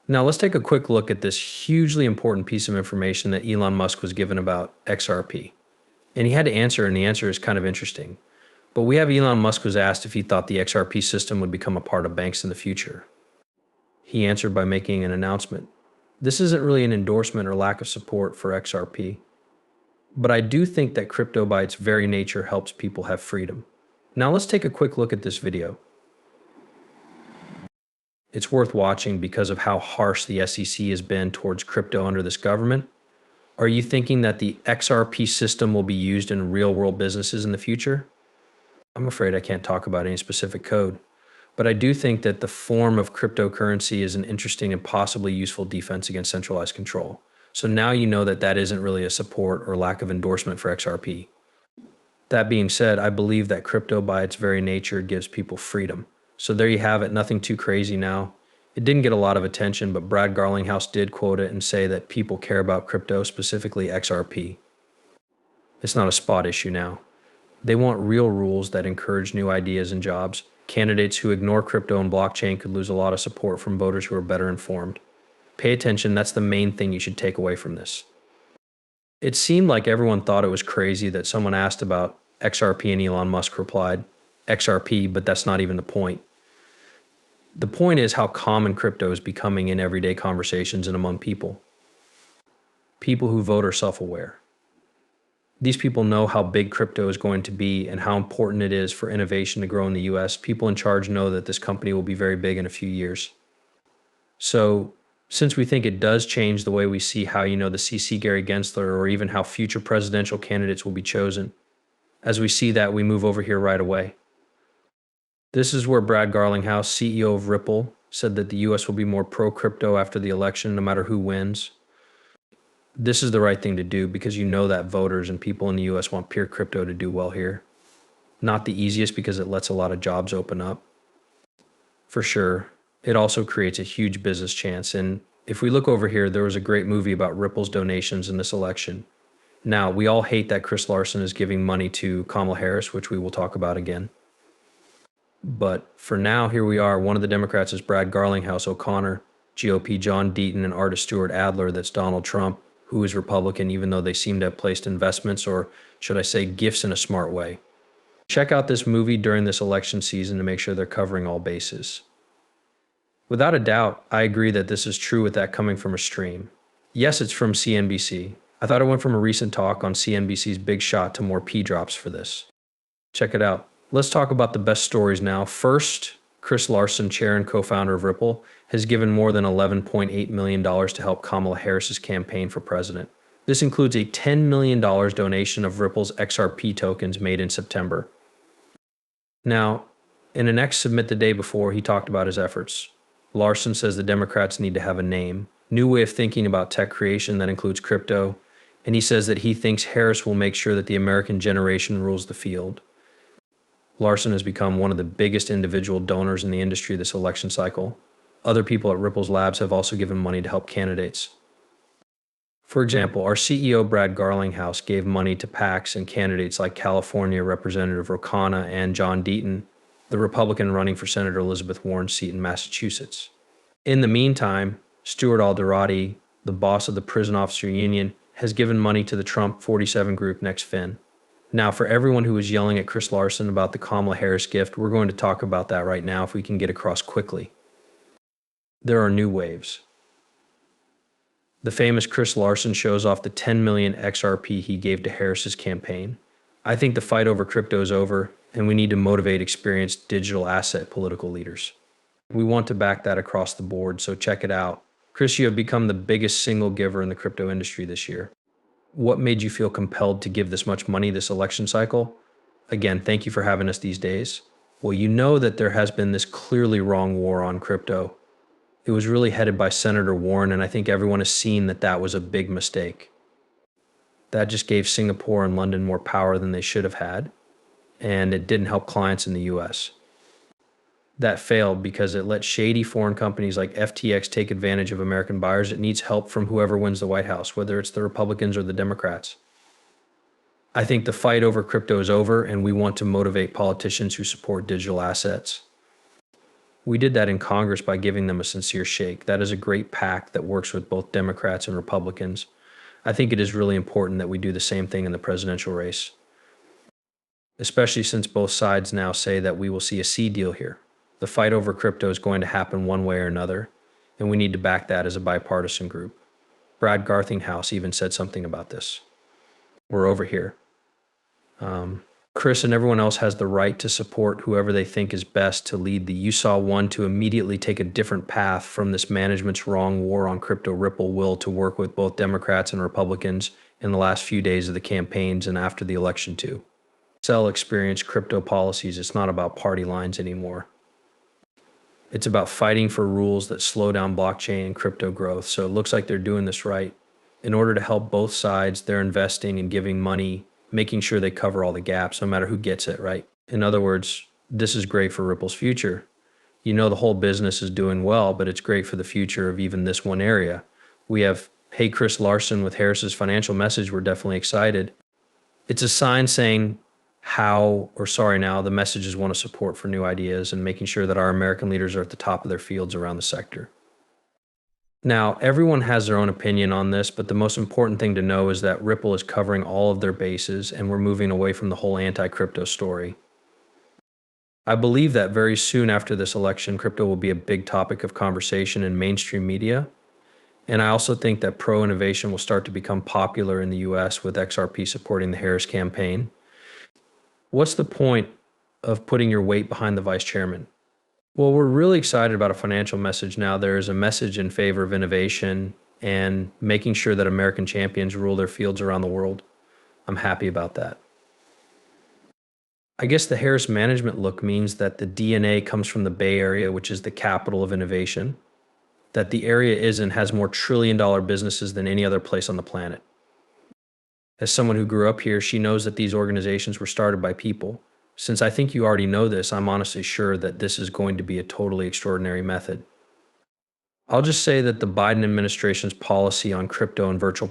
Now let's take a quick look at this hugely important piece of information that Elon Musk was given about XRP. And he had to answer, and the answer is kind of interesting. But we have Elon Musk was asked if he thought the XRP system would become a part of banks in the future. He answered by making an announcement. This isn't really an endorsement or lack of support for XRP, but I do think that crypto by its very nature helps people have freedom. Now let's take a quick look at this video. It's worth watching because of how harsh the SEC has been towards crypto under this government. Are you thinking that the XRP system will be used in real-world businesses in the future? I'm afraid I can't talk about any specific code, but I do think that the form of cryptocurrency is an interesting and possibly useful defense against centralized control. So now you know that that isn't really a support or lack of endorsement for XRP. That being said, I believe that crypto by its very nature gives people freedom. So there you have it, nothing too crazy now. It didn't get a lot of attention, but Brad Garlinghouse did quote it and say that people care about crypto, specifically XRP. It's not a spot issue now. They want real rules that encourage new ideas and jobs. Candidates who ignore crypto and blockchain could lose a lot of support from voters who are better informed. Pay attention, that's the main thing you should take away from this. It seemed like everyone thought it was crazy that someone asked about XRP and Elon Musk replied, XRP, but that's not even the point. The point is how common crypto is becoming in everyday conversations and among people. People who vote are self-aware. These people know how big crypto is going to be and how important it is for innovation to grow in the US. People in charge know that this company will be very big in a few years. So, since we think it does change the way we see how, the CC Gary Gensler or even how future presidential candidates will be chosen, as we see that, we move over here right away. This is where Brad Garlinghouse, CEO of Ripple, said that the US will be more pro-crypto after the election, no matter who wins. This is the right thing to do because you know that voters and people in the US want pure crypto to do well here. Not the easiest because it lets a lot of jobs open up. For sure, it also creates a huge business chance. And if we look over here, there was a great movie about Ripple's donations in this election. Now, we all hate that Chris Larsson is giving money to Kamala Harris, which we will talk about again. But for now, here we are. One of the Democrats is Brad Garlinghouse O'Connor, GOP John Deaton, and Artis Stewart Adler, that's Donald Trump, who is Republican, even though they seem to have placed investments, or should I say gifts, in a smart way. Check out this movie during this election season to make sure they're covering all bases. Without a doubt, I agree that this is true with that coming from a stream. Yes, it's from CNBC. I thought it went from a recent talk on CNBC's Big Shot to more P-drops for this. Check it out. Let's talk about the best stories now. First, Chris Larsson, chair and co-founder of Ripple, has given more than $11.8 million to help Kamala Harris's campaign for president. This includes a $10 million donation of Ripple's XRP tokens made in September. Now, in an X submit the day before, he talked about his efforts. Larsson says the Democrats need to have a name, new way of thinking about tech creation that includes crypto, and he says that he thinks Harris will make sure that the American generation rules the field. Larsson has become one of the biggest individual donors in the industry this election cycle. Other people at Ripple's labs have also given money to help candidates. For example, our CEO Brad Garlinghouse gave money to PACs and candidates like California Representative Ro Khanna and John Deaton, the Republican running for Senator Elizabeth Warren's seat in Massachusetts. In the meantime, Stuart Alderati, the boss of the Prison Officer Union, has given money to the Trump 47 group NextFin. Now, for everyone who was yelling at Chris Larsson about the Kamala Harris gift, we're going to talk about that right now if we can get across quickly. There are new waves. The famous Chris Larsson shows off the 10 million XRP he gave to Harris's campaign. I think the fight over crypto is over, and we need to motivate experienced digital asset political leaders. We want to back that across the board, so check it out. Chris, you have become the biggest single giver in the crypto industry this year. What made you feel compelled to give this much money this election cycle? Again, thank you for having us these days. Well, you know that there has been this clearly wrong war on crypto. It was really headed by Senator Warren, and I think everyone has seen that that was a big mistake. That just gave Singapore and London more power than they should have had, and it didn't help clients in the US. That failed because it let shady foreign companies like FTX take advantage of American buyers. It needs help from whoever wins the White House, whether it's the Republicans or the Democrats. I think the fight over crypto is over, and we want to motivate politicians who support digital assets. We did that in Congress by giving them a sincere shake. That is a great pact that works with both Democrats and Republicans. I think it is really important that we do the same thing in the presidential race, especially since both sides now say that we will see a C deal here. The fight over crypto is going to happen one way or another, and we need to back that as a bipartisan group. Brad Garthinghouse even said something about this. We're over here. Chris and everyone else has the right to support whoever they think is best to lead the Us.One to immediately take a different path from this management's wrong war on crypto Ripple will to work with both Democrats and Republicans in the last few days of the campaigns and after the election too. Sell experienced crypto policies. It's not about party lines anymore. It's about fighting for rules that slow down blockchain and crypto growth. So it looks like they're doing this right. In order to help both sides, they're investing and giving money, making sure they cover all the gaps, no matter who gets it, right? In other words, this is great for Ripple's future. You know, the whole business is doing well, but it's great for the future of even this one area. We have, hey, Chris Larsson with Harris's Financial Message. We're definitely excited. It's a sign saying the messages want to support for new ideas and making sure that our American leaders are at the top of their fields around the sector. Now, everyone has their own opinion on this, but the most important thing to know is that Ripple is covering all of their bases and we're moving away from the whole anti-crypto story. I believe that very soon after this election, crypto will be a big topic of conversation in mainstream media. And I also think that pro-innovation will start to become popular in the US with XRP supporting the Harris campaign. What's the point of putting your weight behind the vice chairman? Well, we're really excited about a financial message now. There is a message in favor of innovation and making sure that American champions rule their fields around the world. I'm happy about that. I guess the Harris management look means that the DNA comes from the Bay Area, which is the capital of innovation, that the area has more trillion-dollar businesses than any other place on the planet. As someone who grew up here, she knows that these organizations were started by people. Since I think you already know this, I'm honestly sure that this is going to be a totally extraordinary method. I'll just say that the Biden administration's policy on crypto and virtual